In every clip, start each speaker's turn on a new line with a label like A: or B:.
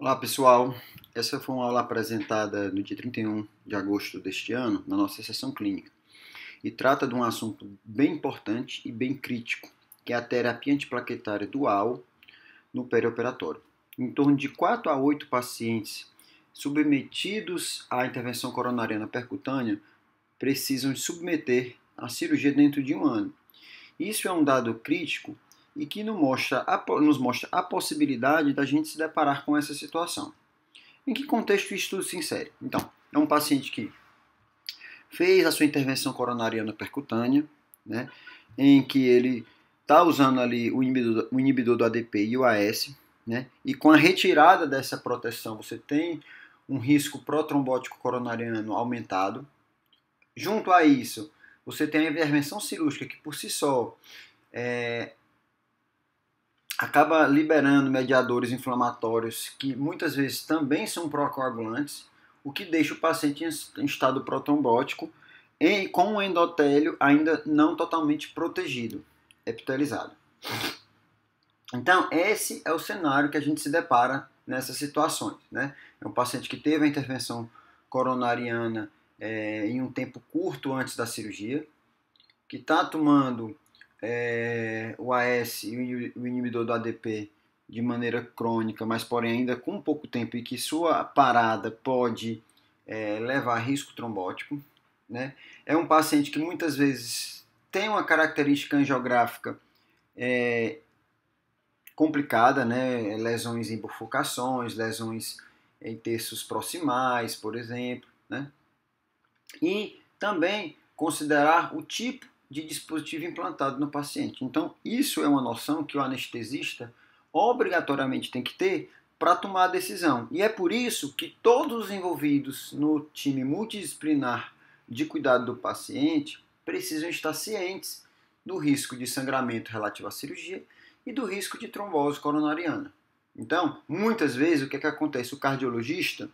A: Olá pessoal, essa foi uma aula apresentada no dia 31 de agosto deste ano, na nossa sessão clínica, e trata de um assunto bem importante e bem crítico, que é a terapia antiplaquetária dual no perioperatório. Em torno de 4 a 8 pacientes submetidos à intervenção coronariana percutânea precisam submeter à cirurgia dentro de um ano. Isso é um dado crítico e que nos mostra a possibilidade da gente se deparar com essa situação. Em que contexto isso tudo se insere? Então, é um paciente que fez a sua intervenção coronariana percutânea, né, em que ele está usando ali o inibidor do ADP e o AS, né, e com a retirada dessa proteção você tem um risco protrombótico coronariano aumentado. Junto a isso, você tem a intervenção cirúrgica que por si só acaba liberando mediadores inflamatórios que muitas vezes também são procoagulantes, o que deixa o paciente em estado protrombótico com o endotélio ainda não totalmente protegido, epitelizado. Então, esse é o cenário que a gente se depara nessas situações, né? É um paciente que teve a intervenção coronariana em um tempo curto antes da cirurgia, que está tomando o AS e o inibidor do ADP de maneira crônica, mas porém ainda com pouco tempo e que sua parada pode levar a risco trombótico, né? É um paciente que muitas vezes tem uma característica angiográfica complicada, né? Lesões em bifurcações, lesões em terços proximais, por exemplo, né? E também considerar o tipo de dispositivo implantado no paciente. Então, isso é uma noção que o anestesista obrigatoriamente tem que ter para tomar a decisão. E é por isso que todos os envolvidos no time multidisciplinar de cuidado do paciente precisam estar cientes do risco de sangramento relativo à cirurgia e do risco de trombose coronariana. Então, muitas vezes, o que acontece? O cardiologista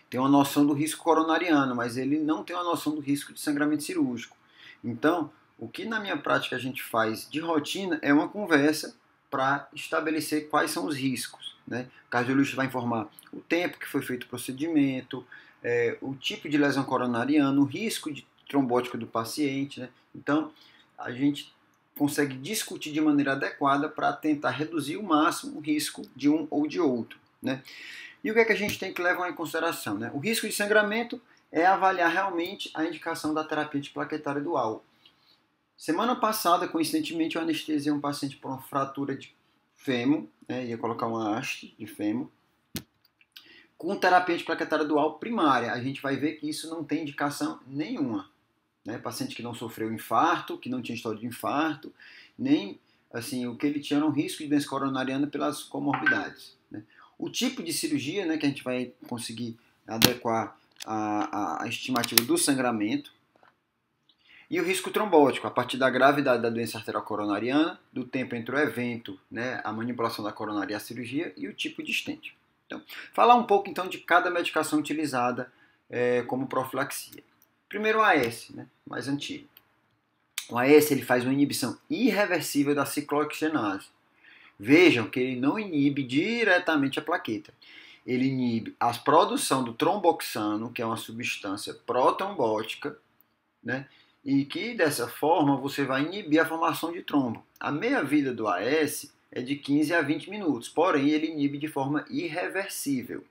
A: tem uma noção do risco coronariano, mas ele não tem uma noção do risco de sangramento cirúrgico. Então, o que na minha prática a gente faz de rotina é uma conversa para estabelecer quais são os riscos, né? O cardiologista vai informar o tempo que foi feito o procedimento, o tipo de lesão coronariana, o risco de trombótico do paciente, né? Então, a gente consegue discutir de maneira adequada para tentar reduzir o máximo o risco de um ou de outro, né? E o que é que a gente tem que levar em consideração, né? O risco de sangramento é avaliar realmente a indicação da terapia antiplaquetária dual. Semana passada, coincidentemente, eu anestesiei um paciente por uma fratura de fêmur, né? Ia colocar uma haste de fêmur, com terapia antiplaquetária dual primária. A gente vai ver que isso não tem indicação nenhuma, né? Paciente que não sofreu infarto, que não tinha história de infarto, nem assim, o que ele tinha era um risco de doença coronariana pelas comorbidades, né? O tipo de cirurgia, né, que a gente vai conseguir adequar a estimativa do sangramento, e o risco trombótico, a partir da gravidade da doença arterial coronariana, do tempo entre o evento, né, a manipulação da coronária e a cirurgia, e o tipo de stent. Então, falar um pouco então de cada medicação utilizada como profilaxia. Primeiro o AS, né, mais antigo. O AS ele faz uma inibição irreversível da ciclooxigenase. Vejam que ele não inibe diretamente a plaqueta. Ele inibe a produção do tromboxano, que é uma substância protrombótica, né? E que dessa forma você vai inibir a formação de trombo. A meia-vida do AS é de 15 a 20 minutos, porém ele inibe de forma irreversível.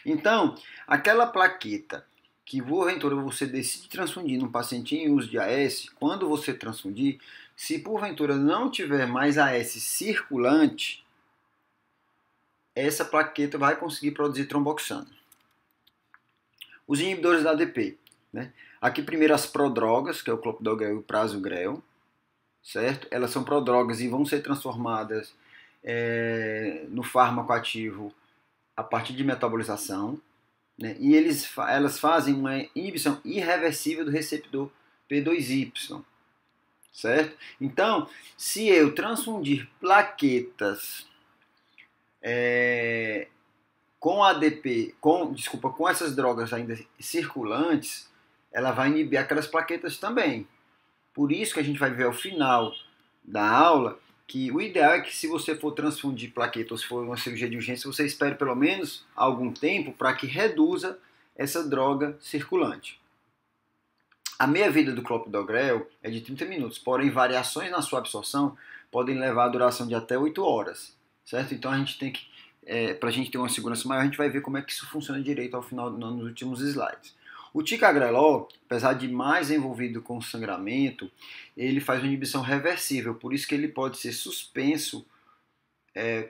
A: Então, aquela plaqueta que porventura você decide transfundir num paciente em uso de AS, quando você transfundir, se porventura não tiver mais AS circulante, essa plaqueta vai conseguir produzir tromboxano. Os inibidores da ADP, né? Aqui primeiro as prodrogas, que é o clopidogrel e o prasugrel, certo? Elas são prodrogas e vão ser transformadas no fármaco ativo a partir de metabolização, né? E elas fazem uma inibição irreversível do receptor P2Y, certo? Então, se eu transfundir plaquetas com ADP, com essas drogas ainda circulantes, ela vai inibir aquelas plaquetas também. Por isso que a gente vai ver ao final da aula que o ideal é que se você for transfundir plaqueta ou se for uma cirurgia de urgência, você espere pelo menos algum tempo para que reduza essa droga circulante. A meia-vida do clopidogrel é de 30 minutos, porém variações na sua absorção podem levar a duração de até 8 horas, certo? Então a gente tem que, para a gente ter uma segurança maior, a gente vai ver como é que isso funciona direito ao final, nos últimos slides. O ticagrelor, apesar de mais envolvido com sangramento, ele faz uma inibição reversível, por isso que ele pode ser suspenso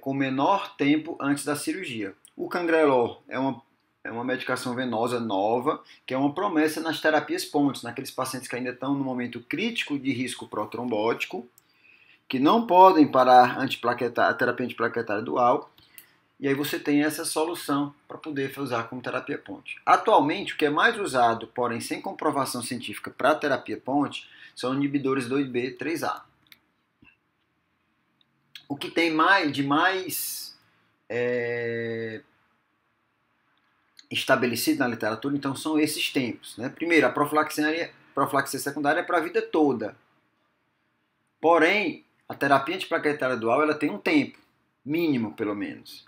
A: com menor tempo antes da cirurgia. O cangrelor é uma medicação venosa nova, que é uma promessa nas terapias pontes, naqueles pacientes que ainda estão no momento crítico de risco protrombótico, que não podem parar a terapia antiplaquetária dual, e aí você tem essa solução para poder usar como terapia ponte. Atualmente, o que é mais usado, porém sem comprovação científica para terapia ponte, são inibidores 2B3A. O que tem de mais estabelecido na literatura, então, são esses tempos. Né? Primeiro, a profilaxia secundária é para a vida toda. Porém, a terapia antiplaquetária dual ela tem um tempo, mínimo pelo menos.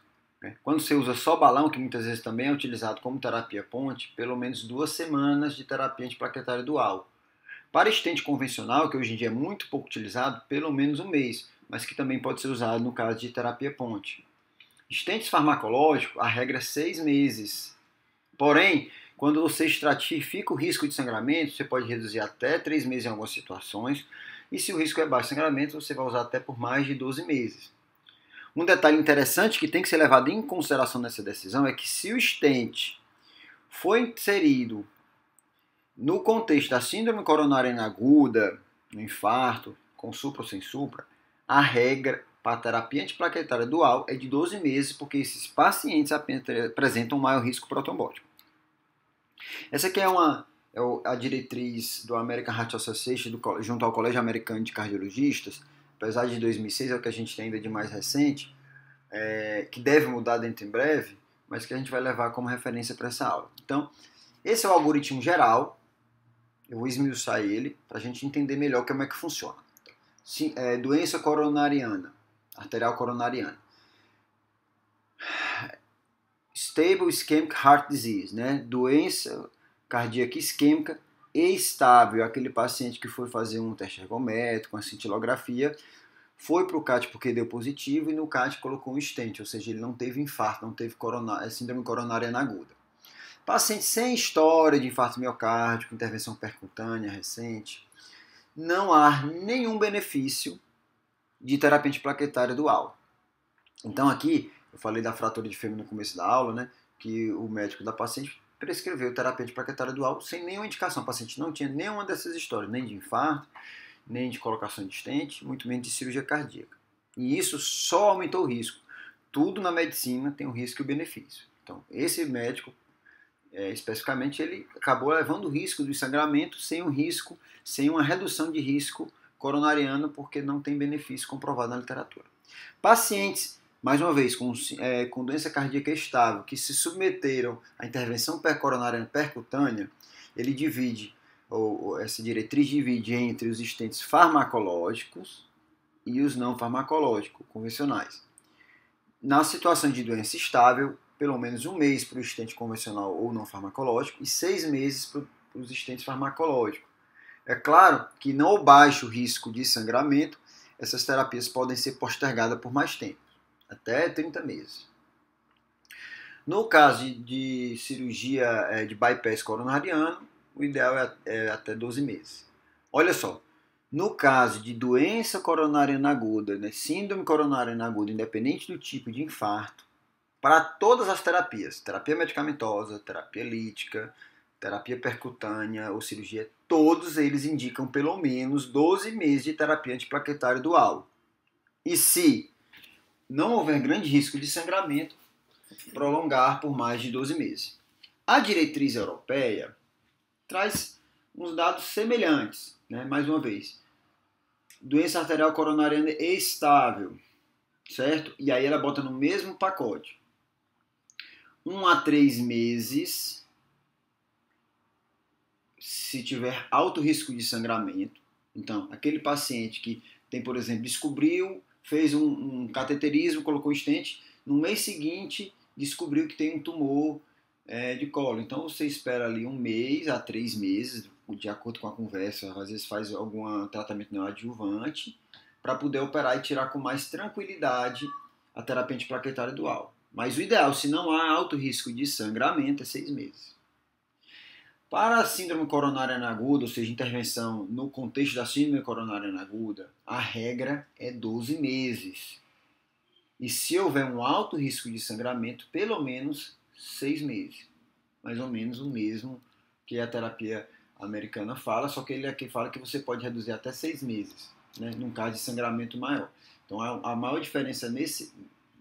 A: Quando você usa só balão, que muitas vezes também é utilizado como terapia ponte, pelo menos 2 semanas de terapia antiplaquetária dual. Para estente convencional, que hoje em dia é muito pouco utilizado, pelo menos 1 mês, mas que também pode ser usado no caso de terapia ponte. Estentes farmacológicos, a regra é 6 meses. Porém, quando você estratifica o risco de sangramento, você pode reduzir até 3 meses em algumas situações, e se o risco é baixo de sangramento, você vai usar até por mais de 12 meses. Um detalhe interessante que tem que ser levado em consideração nessa decisão é que se o stent foi inserido no contexto da síndrome coronariana aguda, no infarto, com supra ou sem supra, a regra para a terapia antiplaquetária dual é de 12 meses, porque esses pacientes apresentam um maior risco protrombótico. Essa aqui é a diretriz do American Heart Association junto ao Colégio Americano de Cardiologistas, apesar de 2006, é o que a gente tem ainda de mais recente, que deve mudar dentro em breve, mas que a gente vai levar como referência para essa aula. Então, esse é o algoritmo geral, eu vou esmiuçar ele para a gente entender melhor como é que funciona. Doença coronariana, arterial coronariana. Stable Ischemic Heart Disease, né? Doença cardíaca isquêmica estável, aquele paciente que foi fazer um teste ergométrico, uma cintilografia, foi para o CAT porque deu positivo e no CAT colocou um stent, ou seja, ele não teve infarto, não teve síndrome coronariana aguda. Paciente sem história de infarto miocárdico, intervenção percutânea recente, não há nenhum benefício de terapia antiplaquetária dual. Então aqui, eu falei da fratura de fêmur no começo da aula, né, que o médico da paciente prescreveu terapia antiplaquetária dual sem nenhuma indicação. O paciente não tinha nenhuma dessas histórias, nem de infarto, nem de colocação de stent, muito menos de cirurgia cardíaca. E isso só aumentou o risco. Tudo na medicina tem o risco e o benefício. Então, esse médico, especificamente, ele acabou levando o risco do sangramento sem uma redução de risco coronariano, porque não tem benefício comprovado na literatura. Pacientes, mais uma vez, com doença cardíaca estável, que se submeteram à intervenção coronariana percutânea, ele divide, essa diretriz divide entre os stents farmacológicos e os não farmacológicos, convencionais. Na situação de doença estável, pelo menos 1 mês para o stent convencional ou não farmacológico e 6 meses para os stents farmacológicos. É claro que não baixo risco de sangramento, essas terapias podem ser postergadas por mais tempo, até 30 meses. No caso de cirurgia de bypass coronariano, o ideal é até 12 meses. Olha só, no caso de doença coronariana aguda, né, síndrome coronariana aguda, independente do tipo de infarto, para todas as terapias, terapia medicamentosa, terapia lítica, terapia percutânea ou cirurgia, todos eles indicam pelo menos 12 meses de terapia antiplaquetária dual. E se não houver grande risco de sangramento, prolongar por mais de 12 meses. A diretriz europeia traz uns dados semelhantes, né? Mais uma vez. Doença arterial coronariana estável, certo? E aí ela bota no mesmo pacote. 1 a 3 meses, se tiver alto risco de sangramento. Então, aquele paciente que tem, por exemplo, descobriu fez um cateterismo, colocou um stent, no mês seguinte descobriu que tem um tumor de colo. Então você espera ali 1 mês a 3 meses, de acordo com a conversa, às vezes faz algum tratamento neoadjuvante, para poder operar e tirar com mais tranquilidade a terapia antiplaquetária dual. Mas o ideal, se não há alto risco de sangramento, é 6 meses. Para a síndrome coronária aguda, ou seja, intervenção no contexto da síndrome coronária aguda, a regra é 12 meses. E se houver um alto risco de sangramento, pelo menos 6 meses. Mais ou menos o mesmo que a terapia americana fala, só que ele aqui fala que você pode reduzir até 6 meses, né, num caso de sangramento maior. Então a maior diferença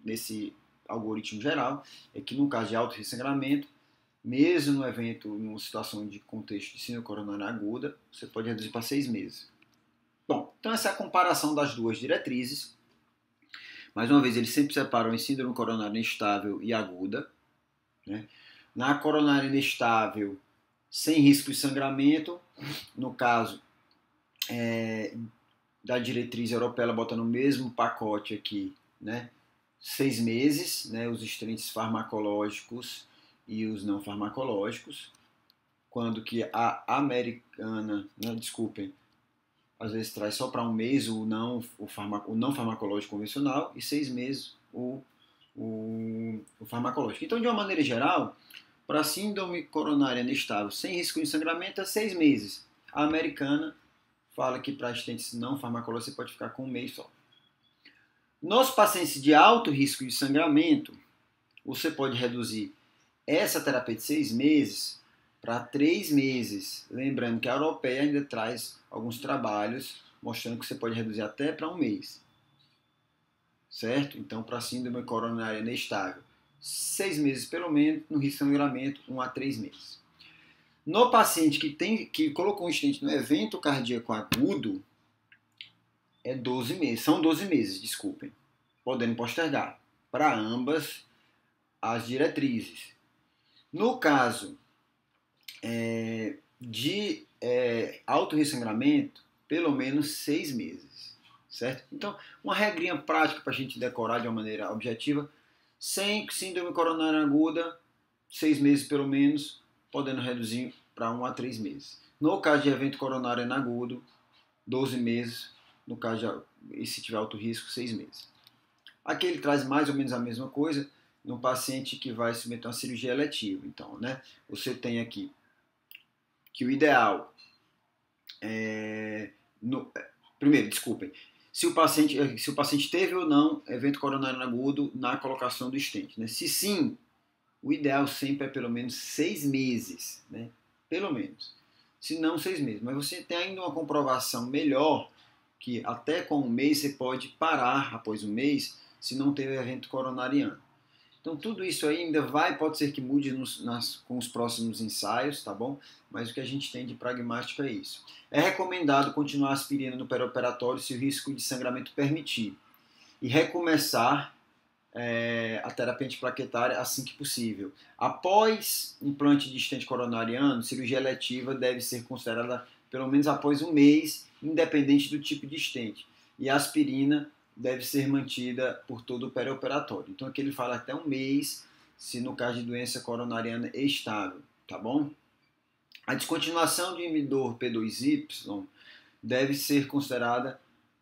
A: nesse algoritmo geral é que no caso de alto risco de sangramento, mesmo no evento, numa situação de contexto de síndrome coronária aguda, você pode reduzir para 6 meses. Bom, então essa é a comparação das duas diretrizes. Mais uma vez, eles sempre separam em síndrome coronária instável e aguda, né? Na coronária inestável, sem risco de sangramento, no caso da diretriz europeia, ela bota no mesmo pacote aqui, né, 6 meses, né, os estentes farmacológicos e os não farmacológicos, quando que a americana, né, desculpem, às vezes traz só para 1 mês o não farmacológico convencional e 6 meses o farmacológico. Então, de uma maneira geral, para síndrome coronária inestável sem risco de sangramento é 6 meses. A americana fala que para estentes não farmacológicos você pode ficar com 1 mês só. Nos pacientes de alto risco de sangramento, você pode reduzir essa terapia de 6 meses para 3 meses. Lembrando que a europeia ainda traz alguns trabalhos mostrando que você pode reduzir até para 1 mês. Certo? Então, para síndrome coronária inestável, 6 meses pelo menos, no risco de sangramento, 1 a 3 meses. No paciente que colocou um stent no evento cardíaco agudo, são 12 meses, desculpem, podendo postergar para ambas as diretrizes. No caso de alto risco de sangramento, pelo menos 6 meses, certo? Então, uma regrinha prática para a gente decorar de uma maneira objetiva, sem síndrome coronária aguda, 6 meses pelo menos, podendo reduzir para 1 a 3 meses. No caso de evento coronário agudo, 12 meses, no caso de, se tiver alto risco, 6 meses. Aqui ele traz mais ou menos a mesma coisa no paciente que vai submeter uma cirurgia eletiva. Então, né, você tem aqui que o ideal primeiro, desculpem, se o paciente teve ou não evento coronário agudo na colocação do stent, né? Se sim, o ideal sempre é pelo menos 6 meses, né? Pelo menos. Se não, 6 meses. Mas você tem ainda uma comprovação melhor que até com 1 mês você pode parar após 1 mês se não teve evento coronariano. Então tudo isso ainda pode ser que mude com os próximos ensaios, tá bom? Mas o que a gente tem de pragmático é isso. É recomendado continuar a aspirina no perioperatório se o risco de sangramento permitir. E recomeçar a terapia antiplaquetária assim que possível. Após implante de stent coronariano, cirurgia eletiva deve ser considerada pelo menos após 1 mês, independente do tipo de stent. E a aspirina deve ser mantida por todo o perioperatório. Então aqui ele fala até 1 mês, se no caso de doença coronariana estável, tá bom? A descontinuação de inibidor P2Y deve ser considerada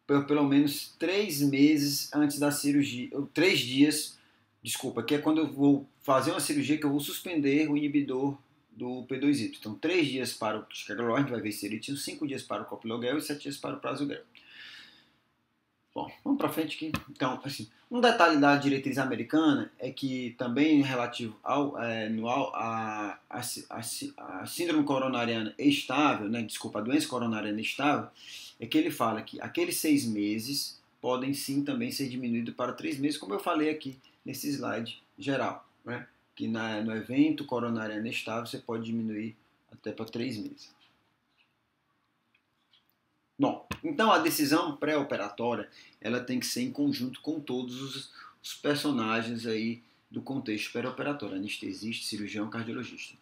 A: por pelo menos 3 meses antes da cirurgia, ou 3 dias, desculpa, que é quando eu vou fazer uma cirurgia que eu vou suspender o inibidor do P2Y. Então 3 dias para o ticagrelor, a gente vai ver seritinho, 5 dias para o copilogrel e 7 dias para o prasugrel. Bom, vamos para frente aqui. Então, assim, um detalhe da diretriz americana é que também relativo à síndrome coronariana estável, né, desculpa, a doença coronariana estável, é que ele fala que aqueles 6 meses podem sim também ser diminuídos para 3 meses, como eu falei aqui nesse slide geral, né, que no evento coronariano estável você pode diminuir até para 3 meses. Bom, então a decisão pré-operatória ela tem que ser em conjunto com todos os personagens aí do contexto pré-operatório, anestesista, cirurgião, cardiologista.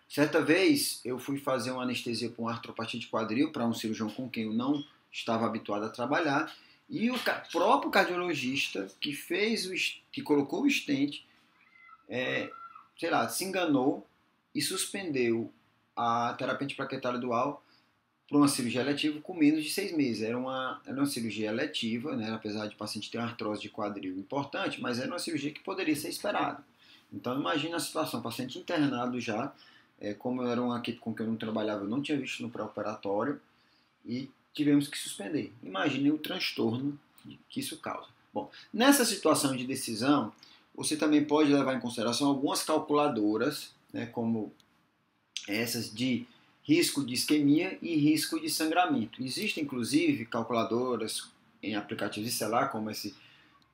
A: Certa vez eu fui fazer uma anestesia com artropatia de quadril para um cirurgião com quem eu não estava habituado a trabalhar E o próprio cardiologista que colocou o stent, sei lá, se enganou e suspendeu a terapia antiplaquetária dual para uma cirurgia eletiva com menos de 6 meses. Era uma cirurgia eletiva, né? Apesar de o paciente ter uma artrose de quadril importante, mas era uma cirurgia que poderia ser esperada. Então imagina a situação, o paciente internado já, como era uma equipe com quem eu não trabalhava, eu não tinha visto no pré-operatório e tivemos que suspender. Imagine o transtorno que isso causa. Bom, nessa situação de decisão, você também pode levar em consideração algumas calculadoras, né, como essas de risco de isquemia e risco de sangramento. Existem, inclusive, calculadoras em aplicativos de celular, como esse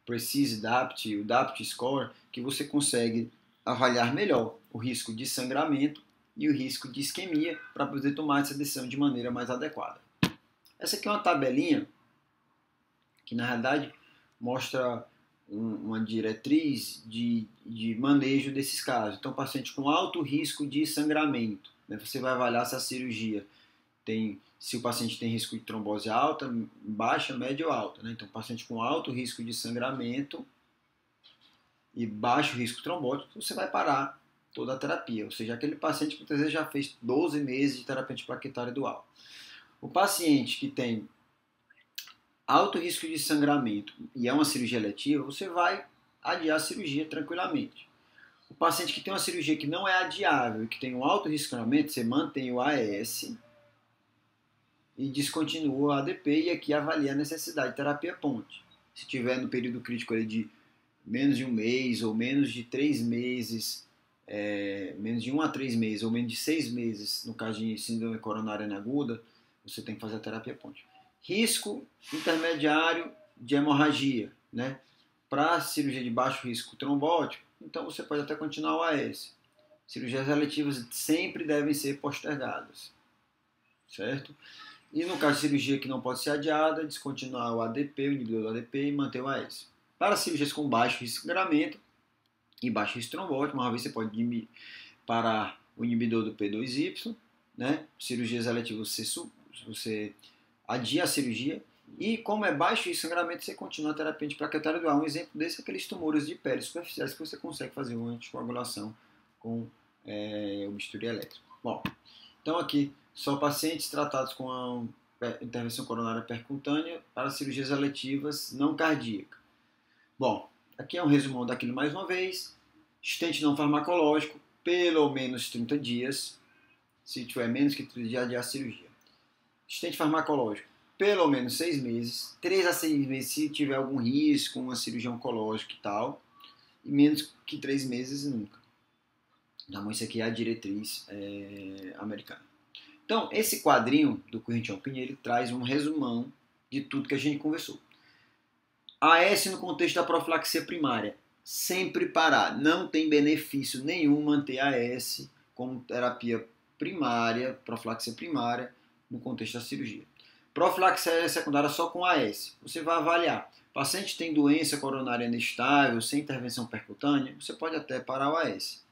A: Precise DAPT, o DAPT Score, que você consegue avaliar melhor o risco de sangramento e o risco de isquemia para poder tomar essa decisão de maneira mais adequada. Essa aqui é uma tabelinha que, na realidade, mostra uma diretriz de manejo desses casos. Então, paciente com alto risco de sangramento, né, você vai avaliar se a cirurgia se o paciente tem risco de trombose alta, baixa, média ou alta. Né? Então, paciente com alto risco de sangramento e baixo risco trombótico, você vai parar toda a terapia. Ou seja, aquele paciente que muitas vezes já fez 12 meses de terapia antiplaquetária dual. O paciente que tem alto risco de sangramento e é uma cirurgia eletiva, você vai adiar a cirurgia tranquilamente. O paciente que tem uma cirurgia que não é adiável e que tem um alto risco de sangramento, você mantém o AS e descontinua o ADP e aqui avalia a necessidade de terapia ponte. Se tiver no período crítico ali de menos de um mês ou menos de 3 meses, menos de 1 a 3 meses ou menos de 6 meses, no caso de síndrome coronariana aguda, você tem que fazer a terapia ponte. Risco intermediário de hemorragia, né? Para cirurgia de baixo risco trombótico, então você pode até continuar o AS. Cirurgias eletivas sempre devem ser postergadas, certo? E no caso de cirurgia que não pode ser adiada, descontinuar o ADP, o inibidor do ADP e manter o AS. Para cirurgias com baixo risco de sangramento e baixo risco trombótico, uma vez você pode parar o inibidor do P2Y, né? Cirurgias eletivas você adia a cirurgia e como é baixo risco de sangramento, você continua a terapia antiplaquetária dual. Um exemplo desse é aqueles tumores de pele superficiais que você consegue fazer uma anticoagulação com o bisturi elétrico. Bom, então aqui só pacientes tratados com a intervenção coronária percutânea para cirurgias eletivas não cardíacas. Bom, aqui é um resumão daquilo mais uma vez. Stent não farmacológico, pelo menos 30 dias. Se tiver menos que 30 dias, adiar a cirurgia. Stent farmacológico, pelo menos 6 meses. 3 a 6 meses se tiver algum risco, uma cirurgia oncológica e tal. E menos que 3 meses nunca. Então, isso aqui é a diretriz americana. Então, esse quadrinho do Current Opinion, ele traz um resumão de tudo que a gente conversou. AS no contexto da profilaxia primária. Sempre parar. Não tem benefício nenhum manter AS como terapia primária, profilaxia primária, no contexto da cirurgia. Profilaxia secundária só com AS. Você vai avaliar. O paciente tem doença coronária inestável, sem intervenção percutânea, você pode até parar o AS.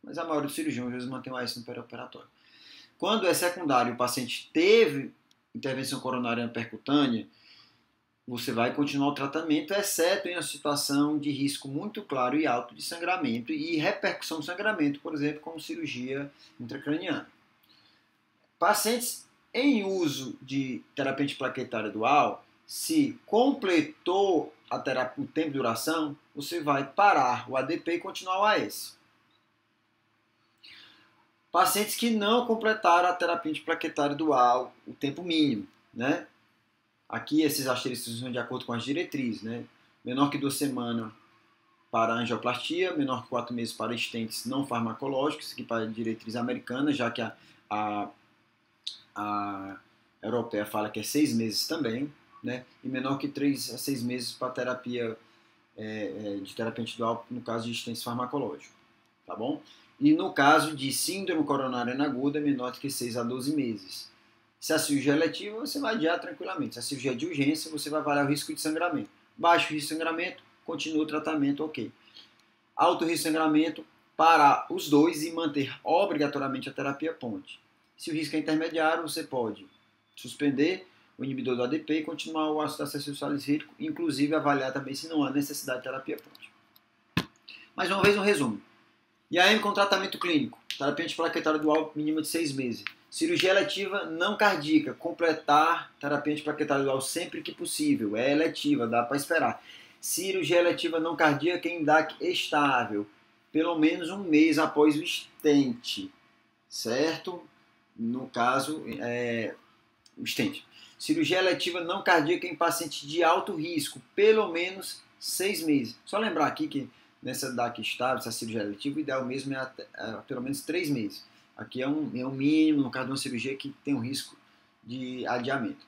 A: Mas a maioria dos cirurgiões às vezes mantém o AS no perioperatório. Quando é secundário e o paciente teve intervenção coronária percutânea, você vai continuar o tratamento, exceto em uma situação de risco muito claro e alto de sangramento e repercussão do sangramento, por exemplo, como cirurgia intracraniana. Pacientes em uso de terapia antiplaquetária dual, se completou o tempo de duração, você vai parar o ADP e continuar o AS. Pacientes que não completaram a terapia antiplaquetária dual, o tempo mínimo, né? Aqui esses asteriscos são de acordo com as diretrizes, né? Menor que 2 semanas para angioplastia, menor que 4 meses para stents não farmacológicos, aqui para a diretriz americana, já que a europeia fala que é 6 meses também, né? E menor que 3 a 6 meses para terapia de terapia antidual, no caso de stents farmacológicos, tá bom? E no caso de síndrome coronariana aguda, menor do que 6 a 12 meses. Se a cirurgia é letiva, você vai adiar tranquilamente. Se a cirurgia é de urgência, você vai avaliar o risco de sangramento. Baixo risco de sangramento, continua o tratamento, ok. Alto risco de sangramento, parar os dois e manter obrigatoriamente a terapia ponte. Se o risco é intermediário, você pode suspender o inibidor do ADP e continuar o ácido acessosalicílico, inclusive avaliar também se não há necessidade de terapia ponte. Mais uma vez um resumo. IAM com tratamento clínico, terapia antiplaquetária dual mínima de 6 meses. Cirurgia eletiva não cardíaca, completar terapia antiplaquetária dual sempre que possível, é eletiva, dá para esperar. Cirurgia eletiva não cardíaca em DAC estável, pelo menos um mês após o stent, certo? No caso, o stent. Cirurgia eletiva não cardíaca em paciente de alto risco, pelo menos 6 meses. Só lembrar aqui que nessa DAC estável, essa cirurgia eletiva, o ideal mesmo é pelo menos 3 meses. Aqui é um mínimo, no caso de uma cirurgia que tem um risco de adiamento.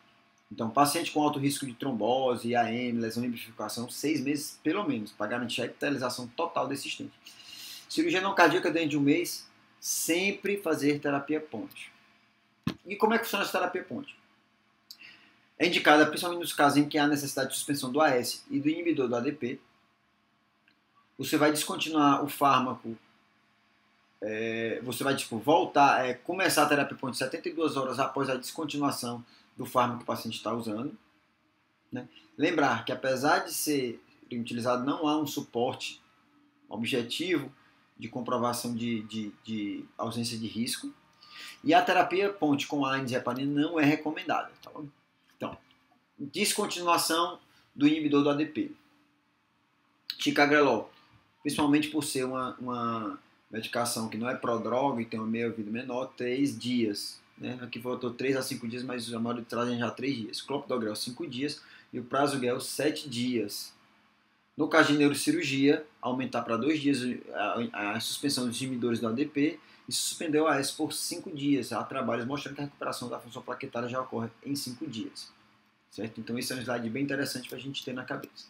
A: Então, paciente com alto risco de trombose, IAM, lesão e amplificação, 6 meses pelo menos, para garantir a epitelização total desse stent. Cirurgia não cardíaca dentro de um mês, sempre fazer terapia ponte. E como é que funciona essa terapia ponte? É indicada principalmente nos casos em que há necessidade de suspensão do AS e do inibidor do ADP. Você vai descontinuar o fármaco, você vai começar a terapia ponte 72 horas após a descontinuação do fármaco que o paciente está usando. Né? Lembrar que apesar de ser utilizado, não há um suporte objetivo de comprovação de ausência de risco. E a terapia ponte com AINES e heparina não é recomendada. Tá bom? Então, descontinuação do inibidor do ADP. Ticagrelol, principalmente por ser uma medicação que não é prodroga e tem uma meia-vida menor, 3 dias. Né? Aqui faltou 3 a 5 dias, mas a maioria trazem já 3 dias. Clopidogrel, 5 dias e o Prasugrel, 7 dias. No caso de neurocirurgia, aumentar para 2 dias a suspensão dos inibidores do ADP e suspender o AS por 5 dias. Há trabalhos mostrando que a recuperação da função plaquetária já ocorre em 5 dias. Certo? Então esse é um slide bem interessante para a gente ter na cabeça.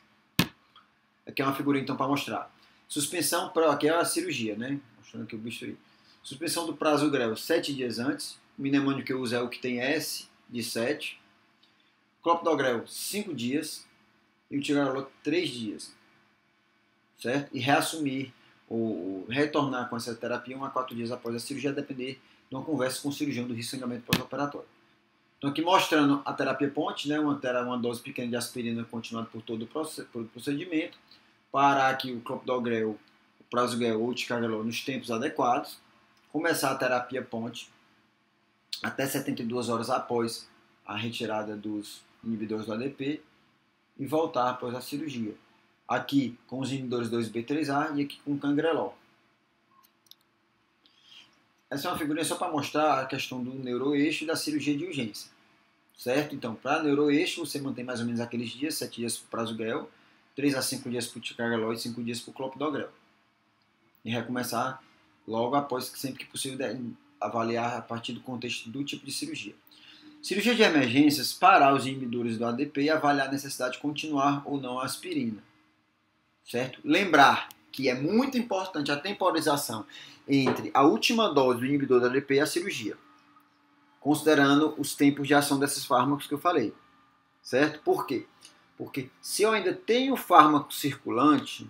A: Aqui é uma figurinha então para mostrar. Suspensão, aqui é a cirurgia, né? Mostrando aqui o bisturi. Suspensão do Prasugrel 7 dias antes. O mnemônio que eu uso é o que tem S de 7. Clopidogrel 5 dias. E o Ticagrelol 3 dias. Certo? E reassumir ou retornar com essa terapia 1 a 4 dias após a cirurgia, a depender de uma conversa com o cirurgião do risco de sangramento pós-operatório. Então aqui mostrando a terapia ponte, né, uma dose pequena de aspirina continuada por todo o procedimento, parar aqui o Clopidogrel, o Prasugrel ou o Ticagrelol nos tempos adequados, começar a terapia ponte até 72 horas após a retirada dos inibidores do ADP e voltar após a cirurgia. Aqui com os inibidores 2B3A e aqui com o Cangrelol. Essa é uma figurinha só para mostrar a questão do neuroeixo e da cirurgia de urgência. Certo? Então, para neuroeixo, você mantém mais ou menos aqueles dias, 7 dias para o Prasugrel, 3 a 5 dias para o Ticagrelol e 5 dias para o Clopidogrel. E recomeçar logo após, sempre que possível, avaliar a partir do contexto do tipo de cirurgia. Cirurgia de emergências, parar os inibidores do ADP e avaliar a necessidade de continuar ou não a aspirina. Certo? Lembrar que é muito importante a temporização entre a última dose do inibidor do ADP e a cirurgia, considerando os tempos de ação desses fármacos que eu falei. Certo? Por quê? Porque se eu ainda tenho fármaco circulante,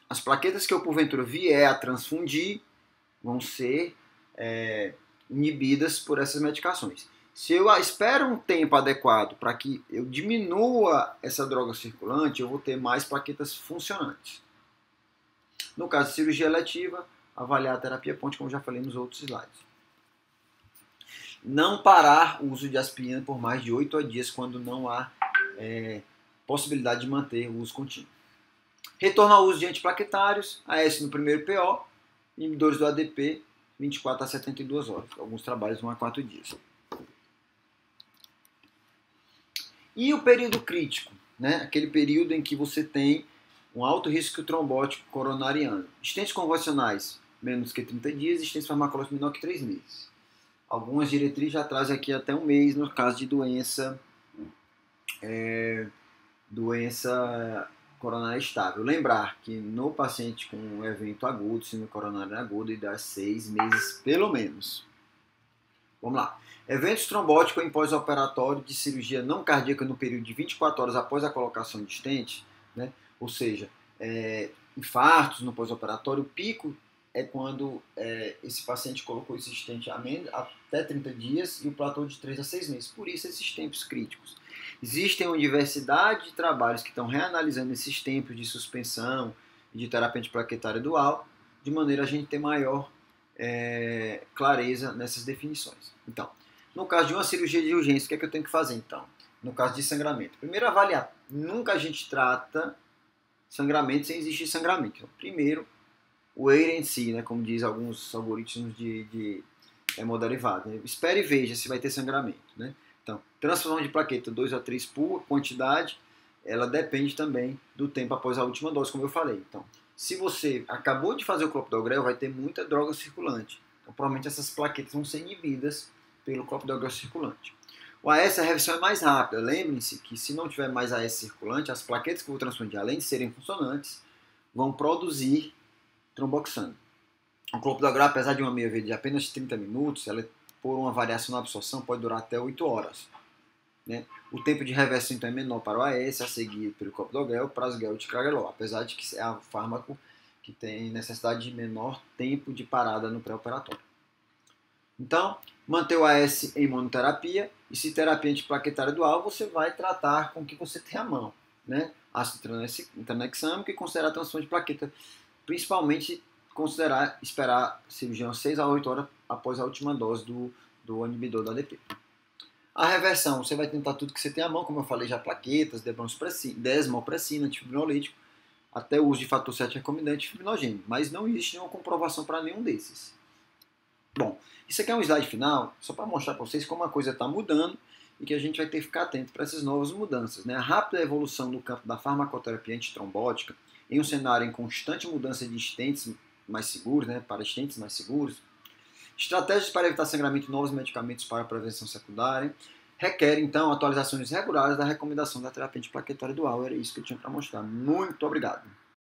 A: as plaquetas que eu porventura vier a transfundir vão ser inibidas por essas medicações. Se eu espero um tempo adequado para que eu diminua essa droga circulante, eu vou ter mais plaquetas funcionantes. No caso de cirurgia eletiva, avaliar a terapia ponte, como já falei nos outros slides. Não parar o uso de aspirina por mais de 8 dias quando não há possibilidade de manter o uso contínuo. Retorno ao uso de antiplaquetários, AS no primeiro PO, inibidores do ADP, 24 a 72 horas. Alguns trabalhos 1 a 4 dias. E o período crítico, né? Aquele período em que você tem um alto risco trombótico coronariano. Estentes convencionais, menos que 30 dias, estentes farmacológicos menor que 3 meses. Algumas diretrizes já trazem aqui até um mês no caso de doença coronária estável. Lembrar que no paciente com um evento agudo, síndrome coronária aguda, dá 6 meses pelo menos. Vamos lá. Eventos trombóticos em pós-operatório de cirurgia não cardíaca no período de 24 horas após a colocação de stent, né? Ou seja, infartos no pós-operatório, o pico é quando esse paciente colocou esse stent até 30 dias e o platô de 3 a 6 meses. Por isso, esses tempos críticos. Existem uma diversidade de trabalhos que estão reanalisando esses tempos de suspensão e de terapia antiplaquetária dual, de maneira a gente ter maior clareza nessas definições. Então, no caso de uma cirurgia de urgência, o que é que eu tenho que fazer, então? No caso de sangramento. Primeiro, avaliar. Nunca a gente trata sangramento sem existir sangramento. Então, primeiro, o wait and see, né, como diz alguns algoritmos de hemoderivado. Né? Espere e veja se vai ter sangramento. Né? Então, transfusão de plaqueta 2 a 3 por quantidade, ela depende também do tempo após a última dose, como eu falei. Então, se você acabou de fazer o clopidogrel, vai ter muita droga circulante. Então, provavelmente essas plaquetas vão ser inibidas pelo clopidogrel circulante. O AS, a reversão é mais rápida. Lembrem-se que se não tiver mais AS circulante, as plaquetas que eu vou transfundir, além de serem funcionantes, vão produzir tromboxano. O clopidogrel, apesar de uma meia-vida de apenas 30 minutos, ela, por uma variação na absorção, pode durar até 8 horas. Né? O tempo de reversão então é menor para o AS, a seguir pelo clopidogrel, prasugrel e ticagrelor, apesar de que é um fármaco que tem necessidade de menor tempo de parada no pré-operatório. Então, manter o AS em monoterapia, e se terapia antiplaquetária dual, você vai tratar com o que você tem à mão. Né? Ácido tranexâmico e considerar a transfusão de plaqueta, principalmente esperar a cirurgião 6 a 8 horas após a última dose do inibidor da ADP. A reversão, você vai tentar tudo que você tem à mão, como eu falei já, plaquetas, desmopressina, antifibrinolítico, até o uso de fator 7 recombinante e fibrinogênio, mas não existe nenhuma comprovação para nenhum desses. Bom, isso aqui é um slide final, só para mostrar para vocês como a coisa está mudando e que a gente vai ter que ficar atento para essas novas mudanças. Né? A rápida evolução no campo da farmacoterapia antitrombótica, em um cenário em constante mudança de stents mais seguros, né, para stents mais seguros, estratégias para evitar sangramento e novos medicamentos para prevenção secundária, requerem, então, atualizações regulares da recomendação da terapia antiplaquetária dual. Era isso que eu tinha para mostrar. Muito obrigado.